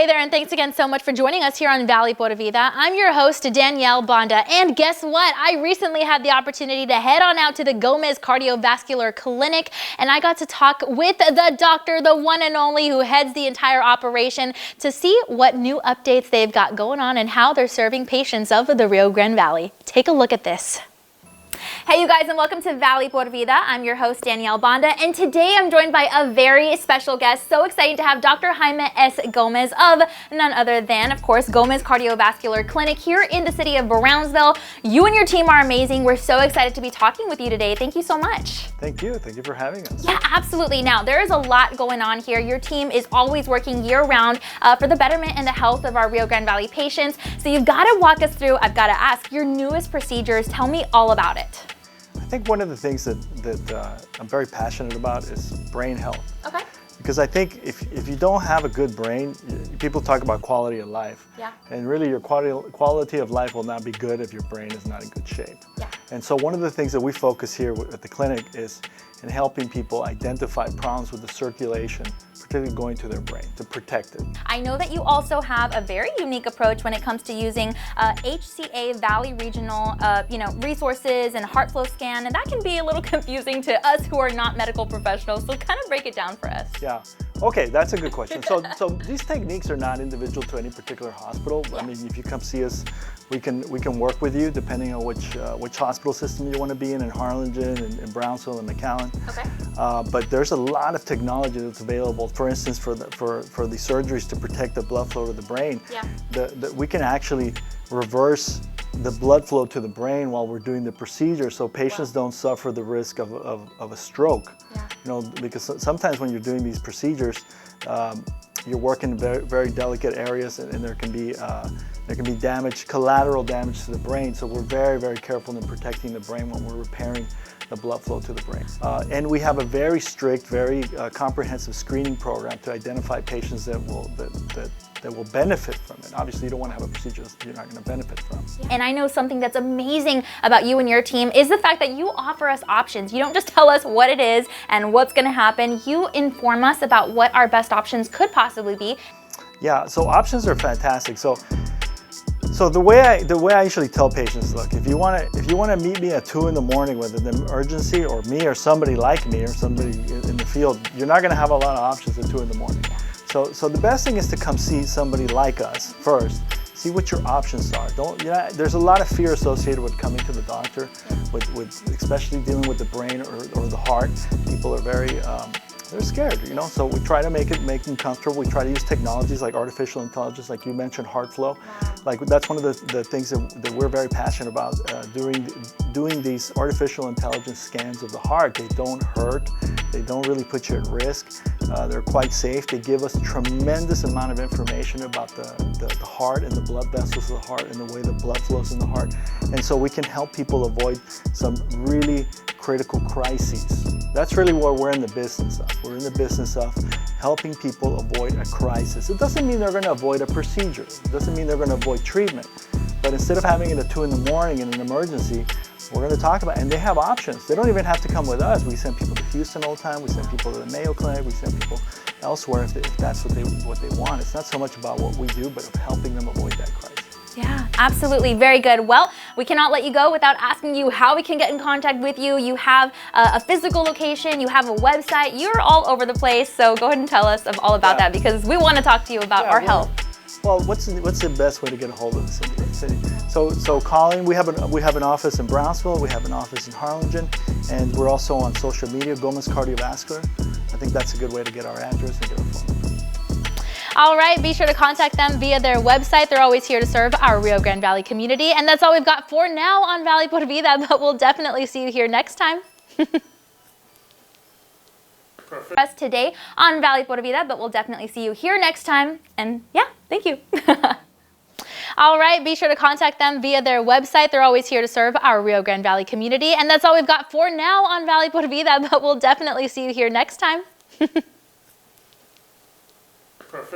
Hey there, and thanks again so much for joining us here on Valley Pura Vida. I'm your host, Danielle Banda, and guess what? I recently had the opportunity to head on out to the Gomez Cardiovascular Clinic, and I got to talk with the doctor, the one and only, who heads the entire operation, to see what new updates they've got going on and how they're serving patients of the Rio Grande Valley. Take a look at this. Hey you guys, and welcome to Valley Pura Vida. I'm your host, Danielle Banda, and today I'm joined by a very special guest. So excited to have Dr. Jaime S. Gomez of none other than, of course, Gomez Cardiovascular Clinic here in the city of Brownsville. You and your team are amazing. We're so excited to be talking with you today. Thank you so much. Thank you. Thank you for having us. Yeah, absolutely. Now, there is a lot going on here. Your team is always working year-round for the betterment and the health of our Rio Grande Valley patients. So you've got to walk us through, I've got to ask, your newest procedures. Tell me all about it. I think one of the things that I'm very passionate about is brain health. Okay. Because I think if you don't have a good brain, people talk about quality of life. Yeah. And really your quality of life will not be good if your brain is not in good shape. Yeah. And so one of the things that we focus here at the clinic is in helping people identify problems with the circulation, particularly going to their brain, to protect it. I know that you also have a very unique approach when it comes to using HCA Valley Regional resources and heart flow scan, and that can be a little confusing to us who are not medical professionals, so kind of break it down for us. Yeah. Okay, that's a good question. So these techniques are not individual to any particular hospital. Yeah. I mean, if you come see us, we can work with you depending on which hospital system you want to be in Harlingen, in Brownsville, and McAllen. Okay. But there's a lot of technology that's available. For instance, for the surgeries to protect the blood flow to the brain, yeah. We can actually reverse the blood flow to the brain while we're doing the procedure, so patients don't suffer the risk of a stroke. Yeah. You know, because sometimes when you're doing these procedures, you're working in very, very delicate areas, and there can be damage, collateral damage to the brain. So we're very, very careful in protecting the brain when we're repairing the blood flow to the brain. And we have a very strict, very comprehensive screening program to identify patients that will benefit from it. Obviously, you don't want to have a procedure that you're not going to benefit from. And I know something that's amazing about you and your team is the fact that you offer us options. You don't just tell us what it is and what's going to happen. You inform us about what our best options could possibly be. Yeah, so options are fantastic. So the way I usually tell patients, look, if you want to meet me at 2 in the morning with an emergency, or me or somebody like me or somebody in the field, you're not going to have a lot of options at 2 in the morning. So the best thing is to come see somebody like us first. See what your options are. There's a lot of fear associated with coming to the doctor, with especially dealing with the brain or the heart. People are very they're scared, you know. So we try to make them comfortable. We try to use technologies like artificial intelligence, like you mentioned, heart flow. Like that's one of the things that we're very passionate about doing these artificial intelligence scans of the heart. They don't hurt. They don't really put you at risk. They're quite safe. They give us a tremendous amount of information about the heart and the blood vessels of the heart and the way the blood flows in the heart. And so we can help people avoid some really critical crises. That's really what we're in the business of. We're in the business of helping people avoid a crisis. It doesn't mean they're going to avoid a procedure. It doesn't mean they're going to avoid treatment. But instead of having it at 2 in the morning in an emergency, we're going to talk about it. And they have options. They don't even have to come with us. We send people to Houston all the time. We send people to the Mayo Clinic. We send people elsewhere if that's what they want. It's not so much about what we do, but of helping them avoid that crisis. Yeah, absolutely. Very good. Well, we cannot let you go without asking you how we can get in contact with you. You have a physical location, you have a website, you're all over the place. So go ahead and tell us all about that, because we want to talk to you about our health. Well, what's the best way to get a hold of the city? So calling, we have an office in Brownsville, we have an office in Harlingen, and we're also on social media, Gomez Cardiovascular. I think that's a good way to get our address and get our phone number. All right, be sure to contact them via their website. They're always here to serve our Rio Grande Valley community. And that's all we've got for now on Valley Pura Vida, but we'll definitely see you here next time. Perfect. Us today on Valley Pura Vida, but we'll definitely see you here next time. And yeah, thank you. All right, be sure to contact them via their website. They're always here to serve our Rio Grande Valley community. And that's all we've got for now on Valley Pura Vida, but we'll definitely see you here next time.